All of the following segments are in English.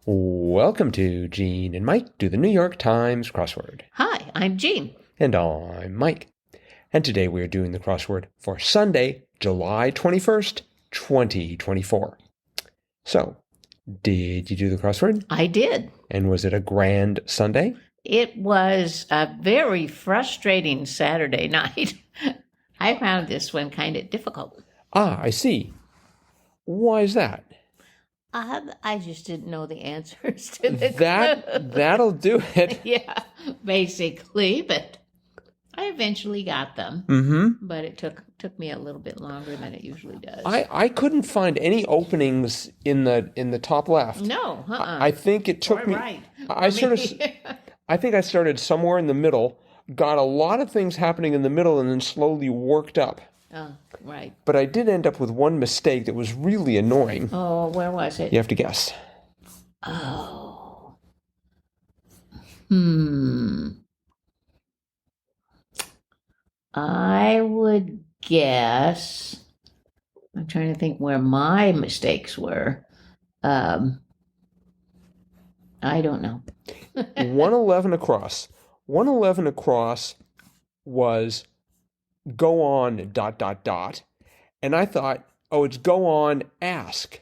Welcome to Gene and Mike do the New York Times crossword. Hi, I'm Jean. And I'm Mike. And today we are doing the crossword for Sunday, July 21st, 2024. So, did you do the crossword? I did. And was it a grand Sunday? It was a very frustrating Saturday night. I found this one kind of difficult. Ah, I see. Why is that? I just didn't know the answers to the That'll do it. Yeah, basically, but I eventually got them. Mm-hmm. But it took me a little bit longer than it usually does. I couldn't find any openings in the top left. No, I think it took me. Right. I think I started somewhere in the middle, got a lot of things happening in the middle, and then slowly worked up. Oh, right. But I did end up with one mistake that was really annoying. Oh, where was it? You have to guess. Oh. I would guess. I'm trying to think where my mistakes were. I don't know. 111 across. 111 across was go on ... And I thought, oh, it's go on ask.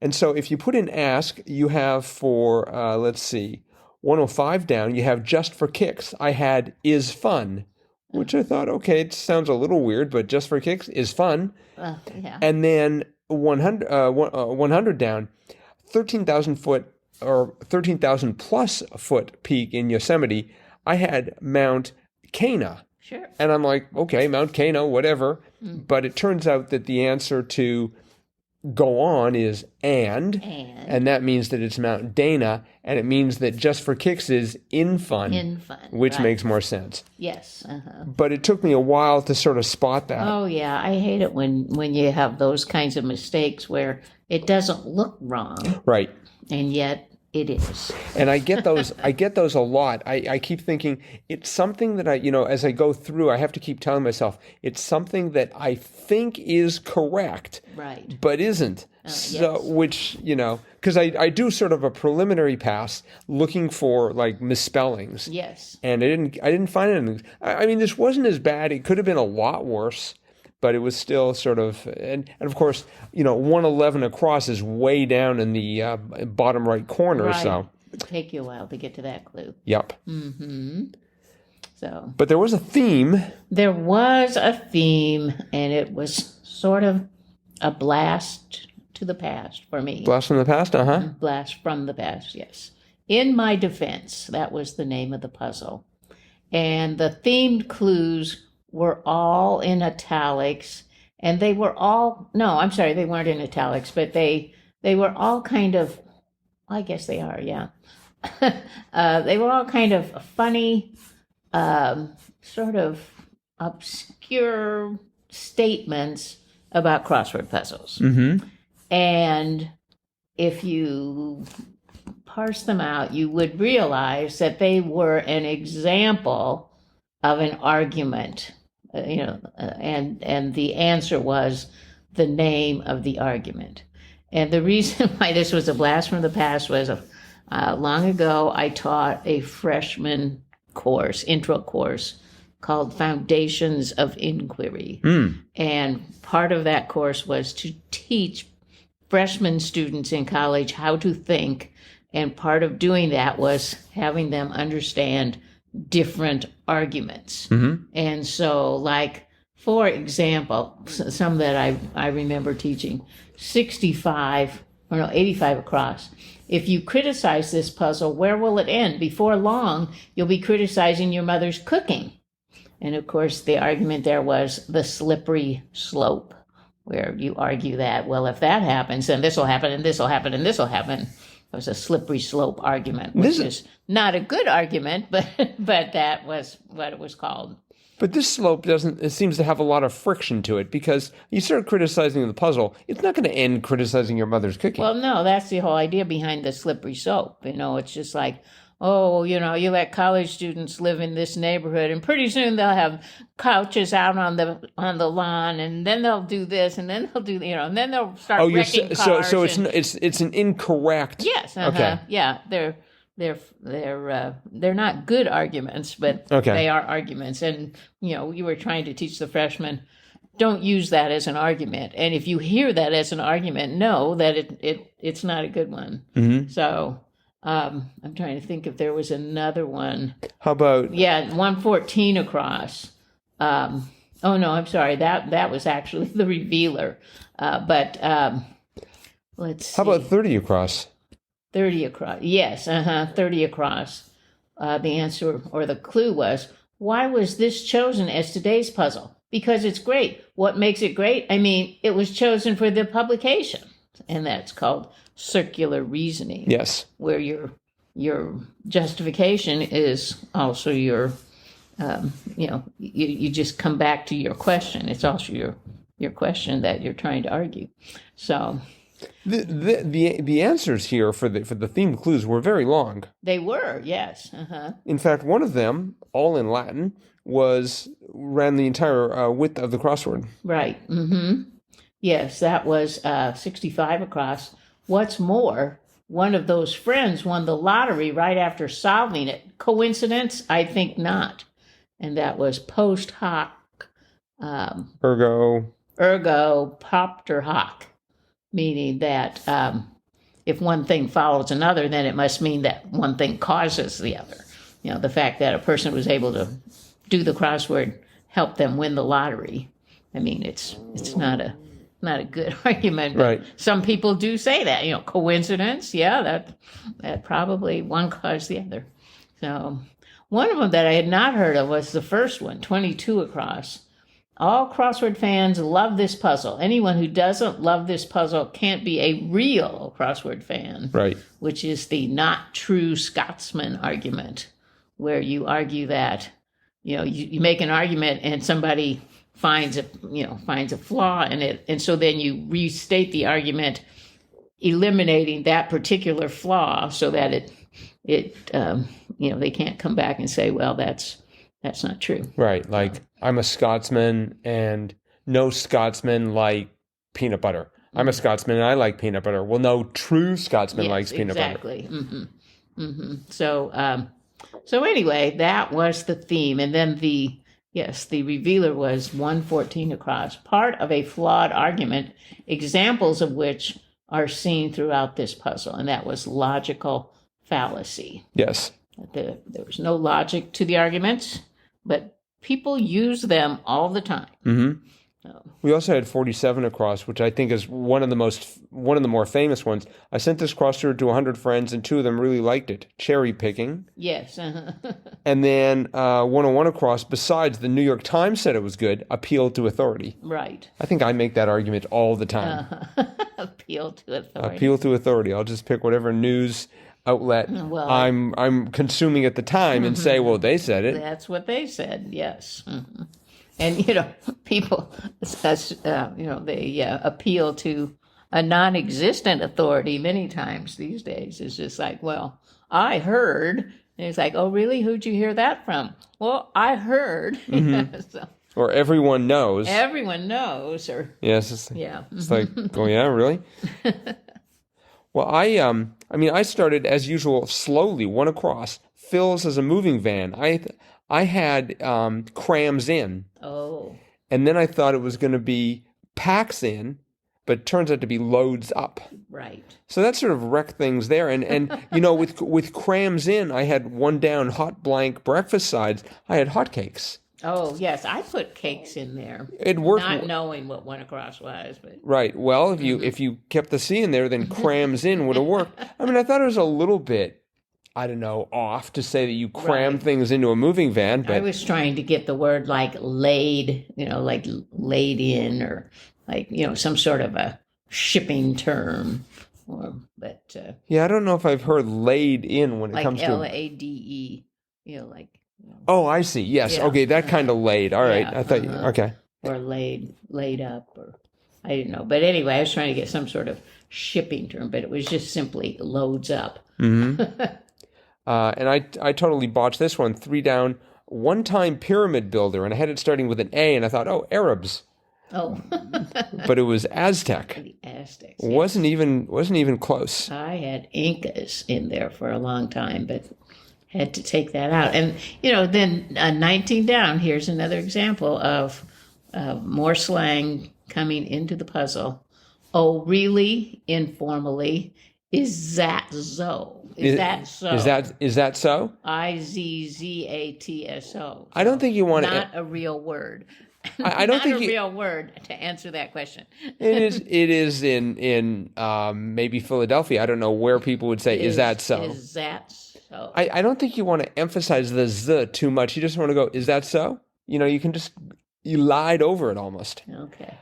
And so if you put in ask, you have for, 105 down, you have just for kicks. I had is fun, which I thought, okay, it sounds a little weird, but just for kicks is fun. Yeah. And then 100 down, 13,000 foot or 13,000 plus foot peak in Yosemite, I had Mount Cana. Sure. And I'm like, okay, Mount Cana, whatever. But it turns out that the answer to go on is and that means that it's Mount Dana, and it means that just for kicks is in fun, which right. makes more sense. Yes. But it took me a while to sort of spot that. Oh, yeah. I hate it when you have those kinds of mistakes where it doesn't look wrong. Right. And yet it is. And I get those a lot. I keep thinking it's something that as I go through, I have to keep telling myself it's something that I think is correct, right, but isn't. So, yes. Which, because I do sort of a preliminary pass looking for like misspellings. Yes. And I didn't find anything. I mean, this wasn't as bad. It could have been a lot worse. But it was still sort of, and of course, 111 across is way down in the bottom right corner. Right. So it'd take you a while to get to that clue. Yep. Mm-hmm. So. But there was a theme. There was a theme, and it was sort of a blast to the past for me. Blast from the past, Blast from the past, yes. In My Defense, that was the name of the puzzle. And the themed clues were all in italics, and they were all, no, I'm sorry, they weren't in italics, but they were all kind of, I guess they are, yeah. They were all kind of funny, sort of obscure statements about crossword puzzles. Mm-hmm. And if you parse them out, you would realize that they were an example of an argument, and the answer was the name of the argument. And the reason why this was a blast from the past was long ago I taught a freshman course, intro course, called Foundations of Inquiry. And part of that course was to teach freshman students in college how to think, and part of doing that was having them understand different arguments. Mm-hmm. And so, like, for example, some that I remember teaching, 85 across. If you criticize this puzzle, where will it end? Before long, you'll be criticizing your mother's cooking. And of course, the argument there was the slippery slope, where you argue that, well, if that happens, then this will happen, and this will happen, and this will happen. It was a slippery slope argument, which is not a good argument, but that was what it was called. But this slope it seems to have a lot of friction to it, because you start criticizing the puzzle, it's not going to end criticizing your mother's cooking. Well, no, that's the whole idea behind the slippery slope. It's just like, oh, you let college students live in this neighborhood, and pretty soon they'll have couches out on the lawn, and then they'll do this, and then they'll do, and then they'll start wrecking cars. So it's an incorrect. Yes. Okay. Yeah. They're not good arguments, but they are arguments. And you were trying to teach the freshmen, don't use that as an argument. And if you hear that as an argument, know that it's not a good one. Mm-hmm. So I'm trying to think if there was another one. How about 114 across. Oh no, I'm sorry. That was actually the revealer. But let's see. How about 30 across? 30 across. Yes, 30 across. The answer or the clue was, why was this chosen as today's puzzle? Because it's great. What makes it great? I mean, it was chosen for the publication, and that's called circular reasoning. Yes. Where your justification is also your, you just come back to your question. It's also your question that you're trying to argue. So the answers here for the theme clues were very long. they were, yes. In fact, one of them, all in Latin, ran the entire width of the crossword. Right. Yes, that was 65 across. What's more, one of those friends won the lottery right after solving it. Coincidence? I think not. And that was post hoc. Ergo Propter hoc, meaning that if one thing follows another, then it must mean that one thing causes the other. The fact that a person was able to do the crossword helped them win the lottery. I mean, it's not a good argument. Right. Some people do say that, coincidence. Yeah, that probably one caused the other. So one of them that I had not heard of was the first one, 22 across. All crossword fans love this puzzle. Anyone who doesn't love this puzzle can't be a real crossword fan. Right. Which is the not true Scotsman argument, where you argue that, you make an argument and somebody finds a flaw in it, and so then you restate the argument, eliminating that particular flaw, so that they can't come back and say, well, that's not true. Right. Like, I'm a Scotsman, and no Scotsman like peanut butter. I'm a Scotsman, and I like peanut butter. Well, no true Scotsman likes peanut butter. Exactly. So anyway, that was the theme, and then the revealer was 114 across, part of a flawed argument, examples of which are seen throughout this puzzle, and that was logical fallacy. Yes. There was no logic to the arguments, but people use them all the time. Mm-hmm. We also had 47 across, which I think is one of the more famous ones. I sent this crossword to 100 friends, and 2 of them really liked it. Cherry picking. Yes. And then 101 across, besides the New York Times said it was good, appeal to authority. Right. I think I make that argument all the time. Appeal to authority. Appeal to authority. I'll just pick whatever news outlet I'm consuming at the time and say, well, they said it. That's what they said, yes. And, people, they appeal to a non-existent authority many times these days. It's just like, well, I heard. And it's like, oh, really? Who'd you hear that from? Well, I heard. So, or everyone knows. Everyone knows. Or yes. It's like, oh, yeah, really? Well, I started, as usual, slowly, one across. Fills as a moving van. I had crams in. Oh. And then I thought it was going to be packs in, but it turns out to be loads up. Right. So that sort of wrecked things there. And with crams in, I had one down, hot blank breakfast sides. I had hotcakes. Oh, yes. I put cakes in there. It worked. Not knowing what one across was. But. Right. Well, if you kept the C in there, then crams in would have worked. I mean, I thought it was a little bit, I don't know, off to say that you cram things into a moving van. But I was trying to get the word like laid, like laid in, or like, some sort of a shipping term. Yeah, I don't know if I've heard laid in when it comes to LADE, like. Oh, I see. Yes. Yeah. Okay, that kind of laid. All right. I thought okay. Or laid up, or I didn't know. But anyway, I was trying to get some sort of shipping term, but it was just simply loads up. Mm-hmm. And I totally botched this one. 3 down, one-time pyramid builder, and I had it starting with an A, and I thought, oh, Arabs. Oh. But it was Aztec. The Aztecs. Wasn't even close. I had Incas in there for a long time, but had to take that out. And, then 19 down, here's another example of more slang coming into the puzzle. Oh, really? Informally. Is that so? Is that so? Is that so? IZZATSO. I don't think you want to. Not a real word. I don't think a real word to answer that question. It is in maybe Philadelphia. I don't know where people would say, is that so? Is that so? I don't think you want to emphasize the Z too much. You just want to go, is that so? You can you lied over it almost. Okay.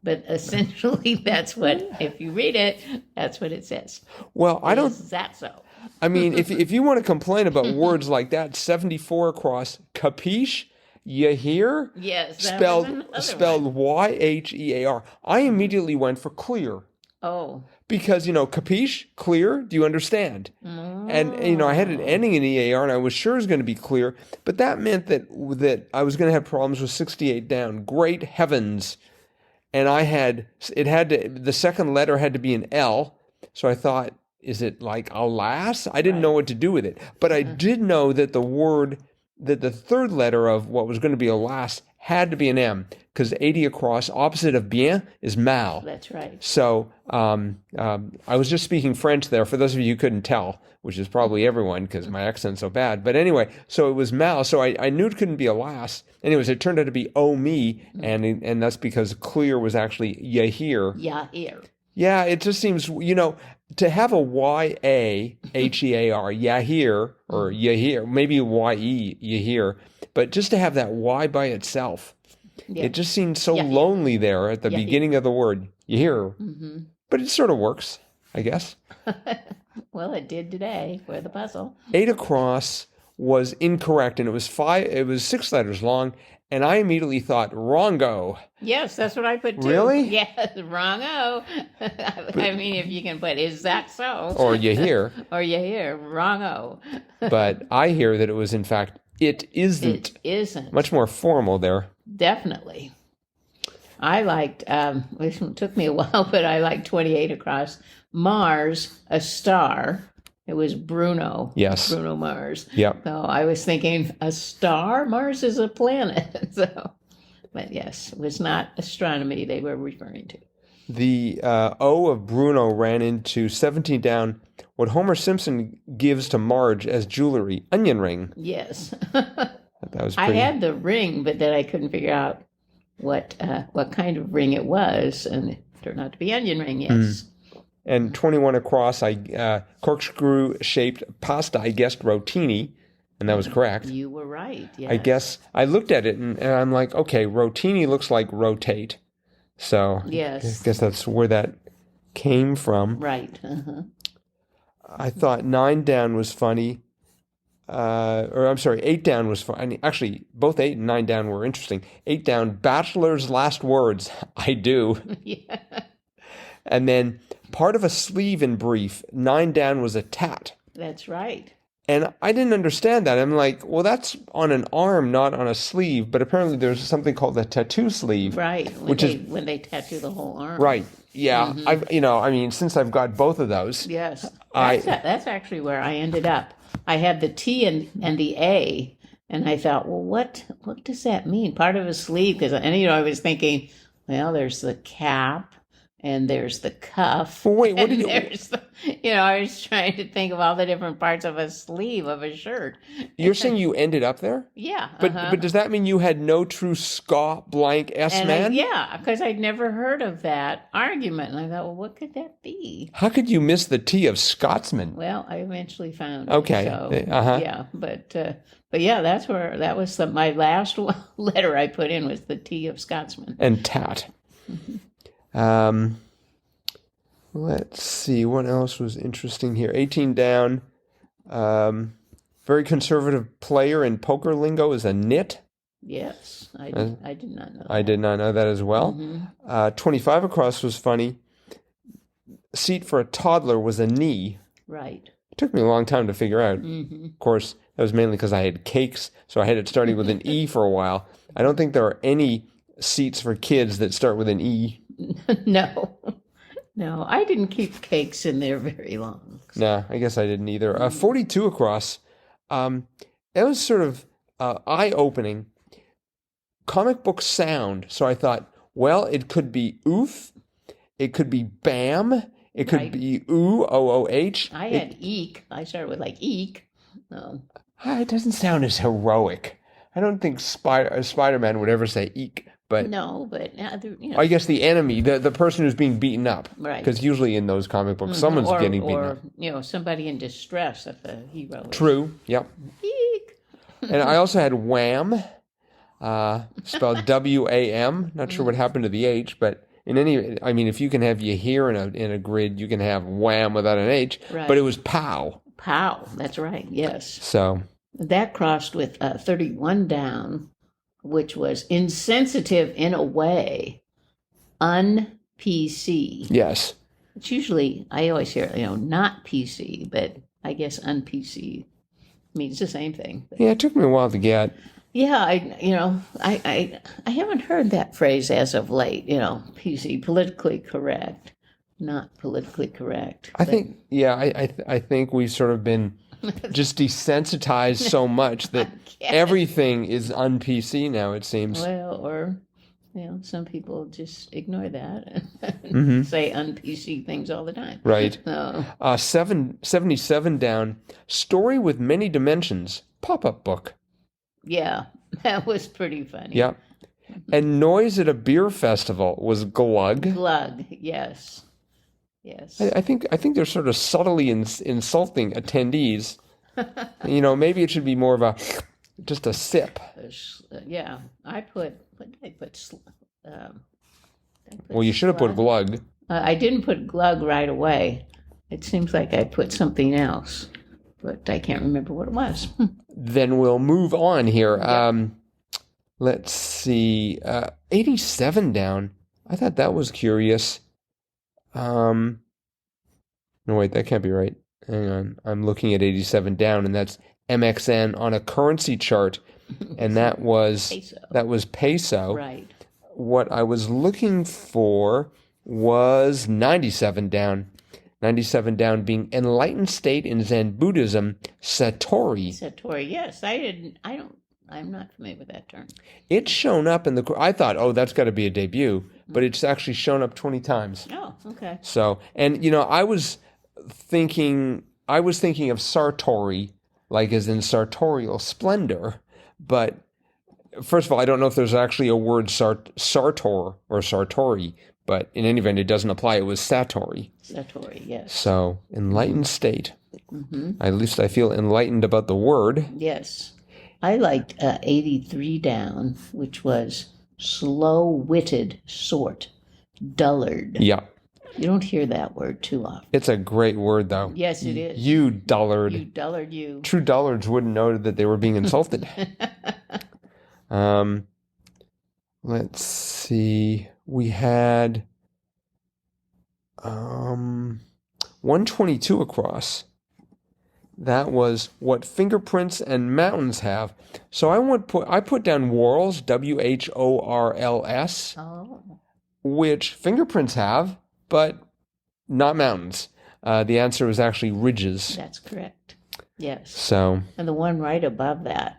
But essentially, that's what, if you read it, that's what it says. Well, Is that so? I mean, if you want to complain about words like that, 74 across, capiche? You hear? Yes. Spelled Yhear. I immediately went for clear. Oh. Because, capiche? Clear? Do you understand? Oh. And, I had it ending in EAR, and I was sure it was going to be clear. But that meant that I was going to have problems with 68 down. Great heavens. And the second letter had to be an L. So I thought, is it like alas? I didn't know what to do with it. But I did know that the third letter of what was going to be alas had to be an M, because 80 across, opposite of bien, is mal. That's right. So I was just speaking French there, for those of you who couldn't tell, which is probably everyone because my accent's so bad. But anyway, so it was mal. So I knew it couldn't be alas. Anyways, it turned out to be oh me, and that's because clear was actually Yhear. Yhear. Yeah, it just seems, to have a Yhear, Yhear, or Yhear, maybe Ye, Yhear, but just to have that Y by itself, it just seems so lonely there at the beginning of the word, Yhear. Mm-hmm. But it sort of works, I guess. Well, it did today for the puzzle. 8 across was incorrect, and it was 6 letters long, and I immediately thought, wrongo. Yes, that's what I put too. Really? Yes, wrongo. I mean, if you can put, is that so? Or you hear. Or you hear, wrongo. But I hear that it was, in fact, it isn't. It isn't. Much more formal there. Definitely. I liked, it took me a while, but I liked 28 across. Mars, a star. It was Bruno. Yes. Bruno Mars. Yep. So I was thinking, a star? Mars is a planet. But yes, it was not astronomy they were referring to. The O of Bruno ran into 17 down what Homer Simpson gives to Marge as jewelry, onion ring. Yes. That was pretty... I had the ring, but then I couldn't figure out what kind of ring it was, and it turned out to be onion ring, yes. And 21 across, corkscrew-shaped pasta, I guessed rotini, and that was correct. You were right, yes. I guess I looked at it, and I'm like, okay, rotini looks like rotate. So yes. I guess that's where that came from. Right. Uh-huh. I thought 9 down was funny. 8 down was funny. Actually, both 8 and 9 down were interesting. 8 down, bachelor's last words. I do. Yeah. And then part of a sleeve in brief. 9 down was a tat. That's right. And I didn't understand that. I'm like, well, that's on an arm, not on a sleeve. But apparently there's something called a tattoo sleeve. Right. When they tattoo the whole arm. Right. Yeah. Mm-hmm. Since I've got both of those. Yes. That's actually where I ended up. I had the T and the A, and I thought, well, what does that mean? Part of a sleeve, because I was thinking, well, there's the cap, and there's the cuff. Well, wait, what did you? I was trying to think of all the different parts of a sleeve of a shirt. You're saying you ended up there? Yeah. But does that mean you had no true Scott blank S-man? Yeah, because I'd never heard of that argument. And I thought, well, what could that be? How could you miss the T of Scotsman? Well, I eventually found it. Okay. So, yeah, but yeah, that was my last letter I put in was the T of Scotsman. And tat. Mm-hmm. Let's see, what else was interesting here? 18 down. Very conservative player in poker lingo is a nit. Yes, I did not know that. I did not know that as well. Mm-hmm. 25 across was funny. Seat for a toddler was a knee. Right. It took me a long time to figure out. Mm-hmm. Of course, that was mainly because I had cakes, so I had it starting with an E for a while. I don't think there are any seats for kids that start with an E. No. No, I didn't keep cakes in there very long. Nah, I guess I didn't either. 42 across. It was sort of eye-opening. Comic book sound. So I thought, well, it could be oof. It could be bam. It could Right. be ooh, O-O-H. I had eek. I started with like eek. It doesn't sound as heroic. I don't think Spider-Man would ever say eek. But No, but I guess the enemy, the person who's being beaten up. Right. Because usually in those comic books, someone's getting beaten up. Or somebody in distress that the hero is. True. Yep. Eek. And I also had wham, spelled W-A-M. Not sure what happened to the H, but if you can have your here in a grid, you can have wham without an H. Right. But it was pow. Pow. That's right. Yes. So That crossed with 31 down, which was insensitive in a way, un-PC. yes, It's usually, I always hear, not PC, but I guess un-PC means the same thing. But yeah, it took me a while to get. yeah, I haven't heard that phrase as of late, PC, politically correct, not politically correct. I think, I think we've sort of been just desensitized so much that everything is un-PC now, it seems. Well, or, some people just ignore that and say un-PC things all the time. Right. So, 77 down. Story with many dimensions. Pop-up book. yeah, that was pretty funny. Yep. And noise at a beer festival was glug. Glug, yes. Yes. I think they're sort of subtly insulting attendees. Maybe it should be more of just a sip. Yeah, I put. What did I put? Well, you should have put glug. I didn't put glug right away. It seems like I put something else, but I can't remember what it was. Then we'll move on here. Let's see. 87 down. I thought that was curious. No, wait, that can't be right. Hang on. I'm looking at 87 down, and that's MXN on a currency chart, and that was peso. Right. What I was looking for was 97 down. 97 down being enlightened state in Zen Buddhism, Satori. Satori, yes. I'm not familiar with that term. It's shown up in I thought, that's got to be a debut, but it's actually shown up 20 times. Oh, okay. So, and I was thinking of Sartori, like as in sartorial splendor, but first of all, I don't know if there's actually a word sartor or sartori, but in any event, it doesn't apply. It was satori. Satori, yes. So, enlightened state. At least I feel enlightened about the word. Yes. I liked 83 down, which was slow-witted sort, dullard. Yeah. You don't hear that word too often. It's a great word, though. Yes, it is. You dullard. You dullard, you. True dullards wouldn't know that they were being insulted. Let's see. We had 122 across. That was what fingerprints and mountains have. So I put down whorls, WHORLS, which fingerprints have, but not mountains. The answer was actually ridges. That's correct. Yes. So. And the one right above that,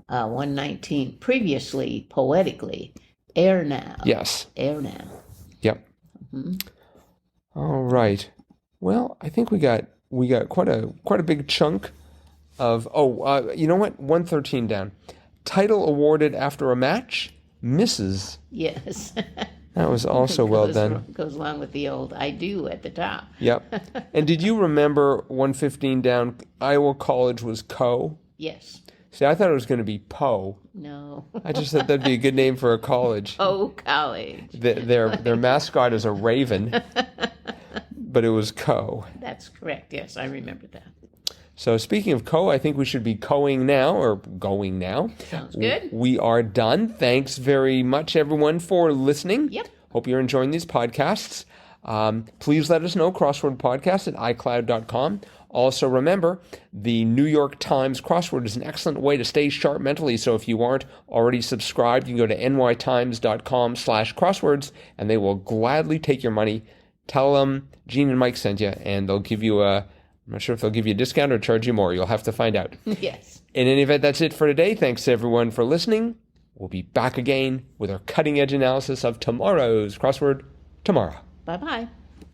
119, previously, poetically, air now. Yes. Air now. Yep. All right. Well, I think we got quite a big chunk of you know what? 113 down. Title awarded after a match, Mrs. Yes. That was also well done. Goes along with the old I do at the top. Yep. And did you remember 115 down? Iowa College was Co. Yes. See, I thought it was going to be Poe. No. I just thought that'd be a good name for a college. Oh, college. Their mascot is a raven, but it was Co. That's correct. Yes, I remember that. So speaking of I think we should be going now, or going now. Sounds good. We are done. Thanks very much, everyone, for listening. Yep. Hope you're enjoying these podcasts. Please let us know, crosswordpodcast at iCloud.com. Also, remember, the New York Times crossword is an excellent way to stay sharp mentally. So if you aren't already subscribed, you can go to nytimes.com/crosswords, and they will gladly take your money. Tell them Gene and Mike sent you, and they'll give you I'm not sure if they'll give you a discount or charge you more. You'll have to find out. Yes. In any event, that's it for today. Thanks, everyone, for listening. We'll be back again with our cutting-edge analysis of tomorrow's crossword tomorrow. Bye-bye.